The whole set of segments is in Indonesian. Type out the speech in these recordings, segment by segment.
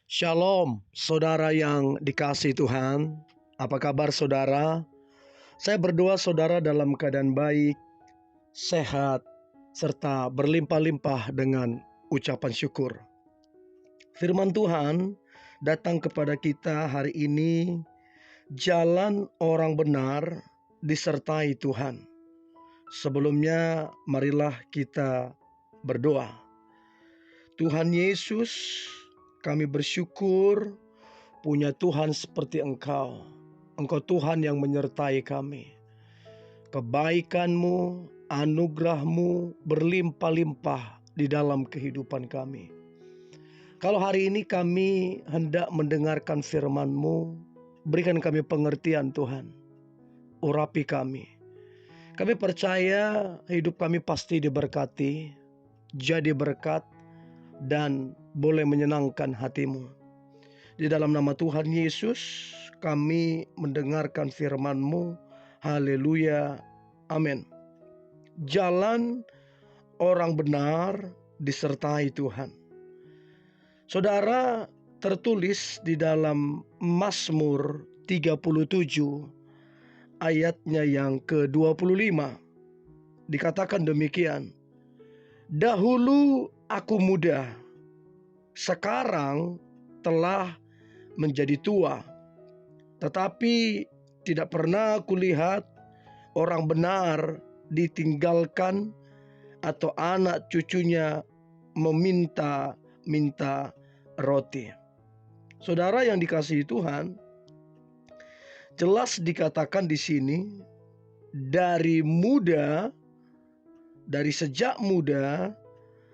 Shalom, saudara yang dikasihi Tuhan. Apa kabar saudara? Saya berdoa saudara dalam keadaan baik, sehat, serta berlimpah-limpah dengan ucapan syukur. Firman Tuhan datang kepada kita hari ini, jalan orang benar disertai Tuhan. Sebelumnya marilah kita berdoa. Tuhan Yesus, kami bersyukur punya Tuhan seperti Engkau. Engkau Tuhan yang menyertai kami. Kebaikan-Mu, anugerah-Mu berlimpah-limpah di dalam kehidupan kami. Kalau hari ini kami hendak mendengarkan firman-Mu, berikan kami pengertian Tuhan. Urapi kami. Kami percaya hidup kami pasti diberkati, jadi berkat, dan boleh menyenangkan hati-Mu. Di dalam nama Tuhan Yesus kami mendengarkan firman-Mu. Haleluya. Amin. Jalan orang benar disertai Tuhan. Saudara, tertulis di dalam Mazmur 37 ayatnya yang ke-25. Dikatakan demikian. Dahulu aku muda, sekarang telah menjadi tua, tetapi tidak pernah kulihat orang benar ditinggalkan atau anak cucunya meminta-minta roti. Saudara yang dikasihi Tuhan, jelas dikatakan di sini dari muda, dari sejak muda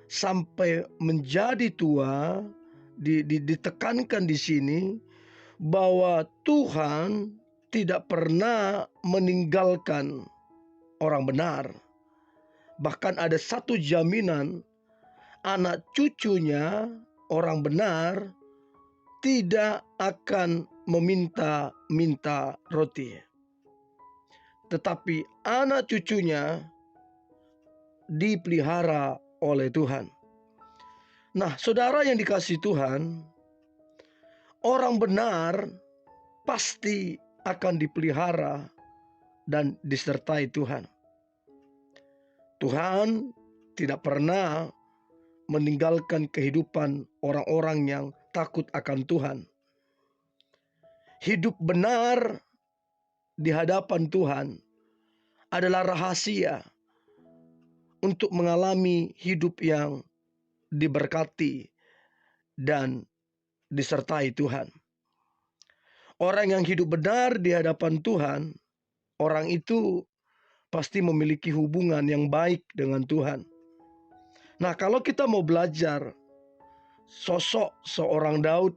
sampai menjadi tua, ditekankan di sini bahwa Tuhan tidak pernah meninggalkan orang benar. Bahkan ada satu jaminan, anak cucunya orang benar tidak akan meminta-minta roti. Tetapi anak cucunya dipelihara oleh Tuhan. Nah, saudara yang dikasihi Tuhan, orang benar pasti akan dipelihara dan disertai Tuhan. Tuhan tidak pernah meninggalkan kehidupan orang-orang yang takut akan Tuhan. Hidup benar di hadapan Tuhan adalah rahasia untuk mengalami hidup yang diberkati dan disertai Tuhan. Orang yang hidup benar di hadapan Tuhan, orang itu pasti memiliki hubungan yang baik dengan Tuhan. Nah, kalau kita mau belajar sosok seorang Daud,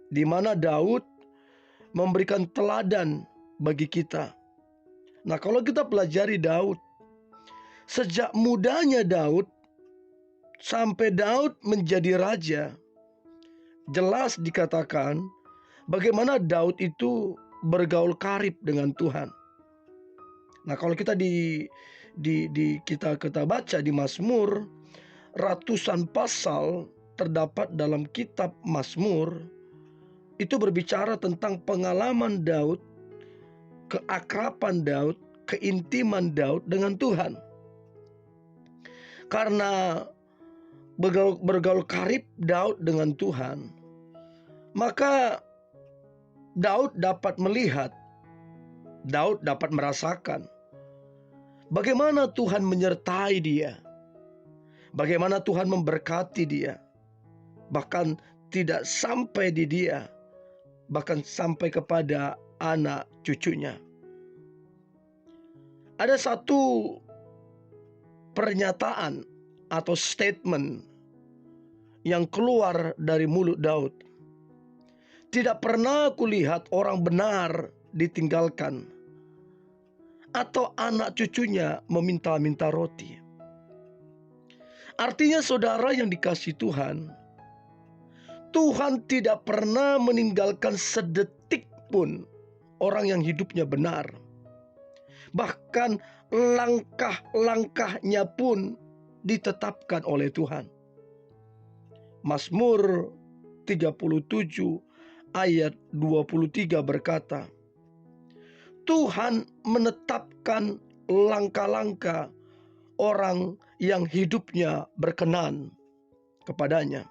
di mana Daud memberikan teladan bagi kita. Nah, kalau kita pelajari Daud, sejak mudanya Daud sampai Daud menjadi raja, jelas dikatakan bagaimana Daud itu bergaul karib dengan Tuhan. Nah, kalau kita kita baca di Mazmur, ratusan pasal terdapat dalam kitab Mazmur itu berbicara tentang pengalaman Daud, keakraban Daud, keintiman Daud dengan Tuhan. Karena bergaul karib Daud dengan Tuhan, maka Daud dapat melihat, Daud dapat merasakan bagaimana Tuhan menyertai dia, bagaimana Tuhan memberkati dia, bahkan tidak sampai di dia, bahkan sampai kepada anak cucunya. Ada satu pernyataan atau statement yang keluar dari mulut Daud. Tidak pernah kulihat orang benar ditinggalkan atau anak cucunya meminta-minta roti. Artinya saudara yang dikasihi Tuhan, Tuhan tidak pernah meninggalkan sedetik pun orang yang hidupnya benar. Bahkan langkah-langkahnya pun ditetapkan oleh Tuhan. Mazmur 37 ayat 23 berkata, Tuhan menetapkan langkah-langkah orang yang hidupnya berkenan kepadanya.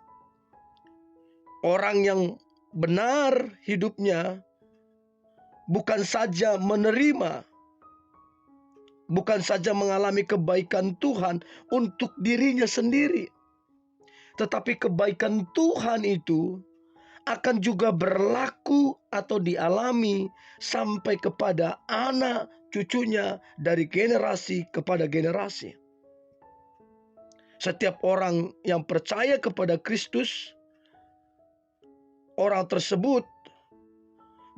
Orang yang benar hidupnya bukan saja menerima, bukan saja mengalami kebaikan Tuhan untuk dirinya sendiri, tetapi kebaikan Tuhan itu akan juga berlaku atau dialami sampai kepada anak cucunya dari generasi kepada generasi. Setiap orang yang percaya kepada Kristus, orang tersebut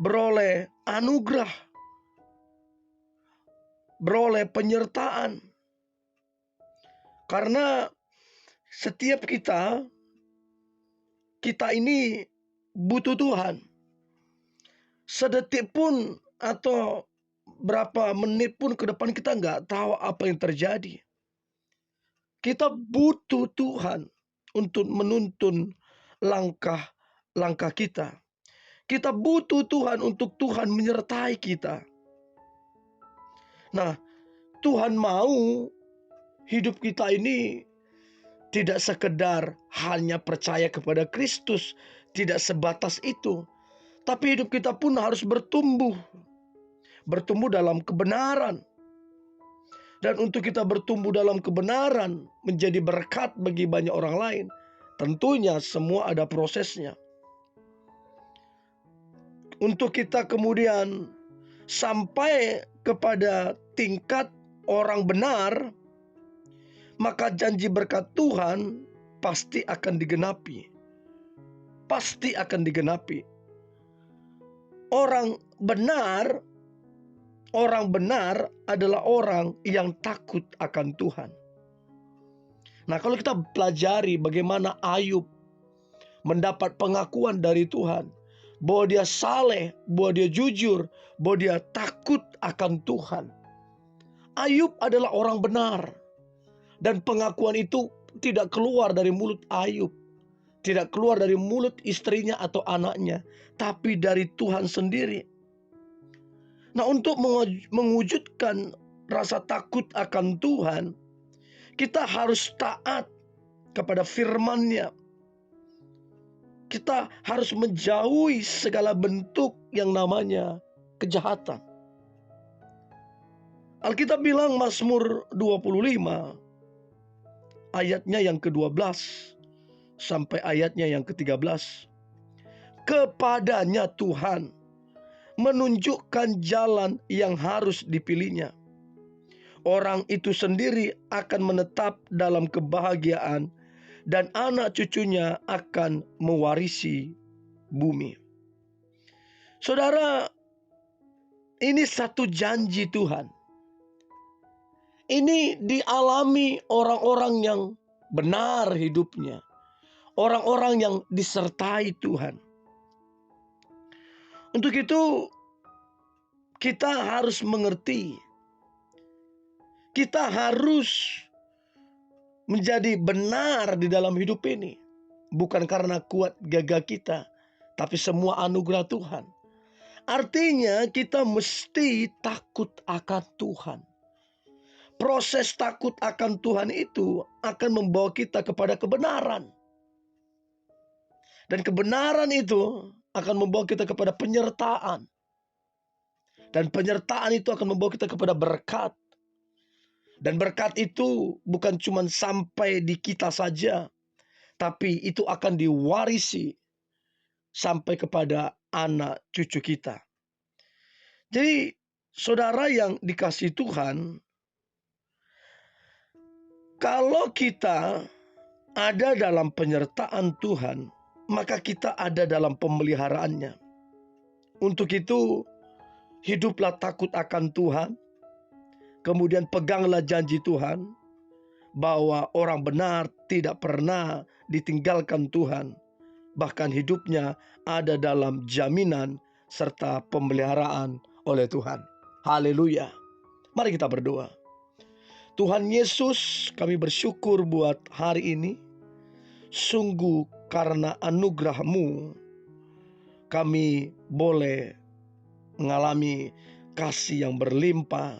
beroleh anugerah, beroleh penyertaan. Karena setiap kita ini butuh Tuhan. Sedetik pun atau berapa menit pun ke depan kita nggak tahu apa yang terjadi. Kita butuh Tuhan untuk menuntun langkah-langkah kita. Kita butuh Tuhan untuk Tuhan menyertai kita. Nah, Tuhan mau hidup kita ini tidak sekedar hanya percaya kepada Kristus, tidak sebatas itu. Tapi hidup kita pun harus bertumbuh dalam kebenaran. Dan untuk kita bertumbuh dalam kebenaran, menjadi berkat bagi banyak orang lain, tentunya semua ada prosesnya. Untuk kita kemudian sampai kepada tingkat orang benar, maka janji berkat Tuhan pasti akan digenapi. Pasti akan digenapi. Orang benar adalah orang yang takut akan Tuhan. Nah, kalau kita pelajari bagaimana Ayub mendapat pengakuan dari Tuhan, bahwa dia saleh, bahwa dia jujur, bahwa dia takut akan Tuhan. Ayub adalah orang benar. Dan pengakuan itu tidak keluar dari mulut Ayub, tidak keluar dari mulut istrinya atau anaknya, tapi dari Tuhan sendiri. Nah, untuk mewujudkan rasa takut akan Tuhan, kita harus taat kepada firman-Nya. Kita harus menjauhi segala bentuk yang namanya kejahatan. Alkitab bilang Mazmur 25 ayatnya yang ke-12 sampai ayatnya yang ke-13. Kepadanya Tuhan menunjukkan jalan yang harus dipilihnya. Orang itu sendiri akan menetap dalam kebahagiaan dan anak cucunya akan mewarisi bumi. Saudara, ini satu janji Tuhan. Ini dialami orang-orang yang benar hidupnya. Orang-orang yang disertai Tuhan. Untuk itu kita harus mengerti. Kita harus menjadi benar di dalam hidup ini. Bukan karena kuat gagah kita, tapi semua anugerah Tuhan. Artinya kita mesti takut akan Tuhan. Proses takut akan Tuhan itu akan membawa kita kepada kebenaran. Dan kebenaran itu akan membawa kita kepada penyertaan. Dan penyertaan itu akan membawa kita kepada berkat. Dan berkat itu bukan cuma sampai di kita saja, tapi itu akan diwarisi sampai kepada anak cucu kita. Jadi saudara yang dikasihi Tuhan, kalau kita ada dalam penyertaan Tuhan, maka kita ada dalam pemeliharaannya. Untuk itu, hiduplah takut akan Tuhan. Kemudian peganglah janji Tuhan bahwa orang benar tidak pernah ditinggalkan Tuhan. Bahkan hidupnya ada dalam jaminan serta pemeliharaan oleh Tuhan. Haleluya. Mari kita berdoa. Tuhan Yesus, kami bersyukur buat hari ini. Sungguh karena anugerah-Mu kami boleh mengalami kasih yang berlimpah,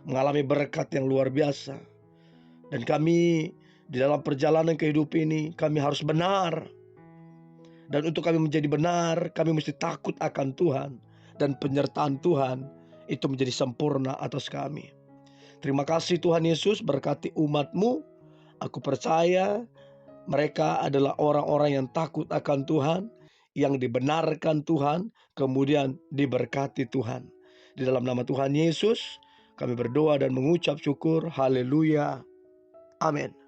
mengalami berkat yang luar biasa. Dan kami di dalam perjalanan kehidupan ini, kami harus benar. Dan untuk kami menjadi benar, kami mesti takut akan Tuhan. Dan penyertaan Tuhan itu menjadi sempurna atas kami. Terima kasih Tuhan Yesus, berkati umat-Mu. Aku percaya mereka adalah orang-orang yang takut akan Tuhan, yang dibenarkan Tuhan, kemudian diberkati Tuhan. Di dalam nama Tuhan Yesus, kami berdoa dan mengucap syukur. Haleluya. Amin.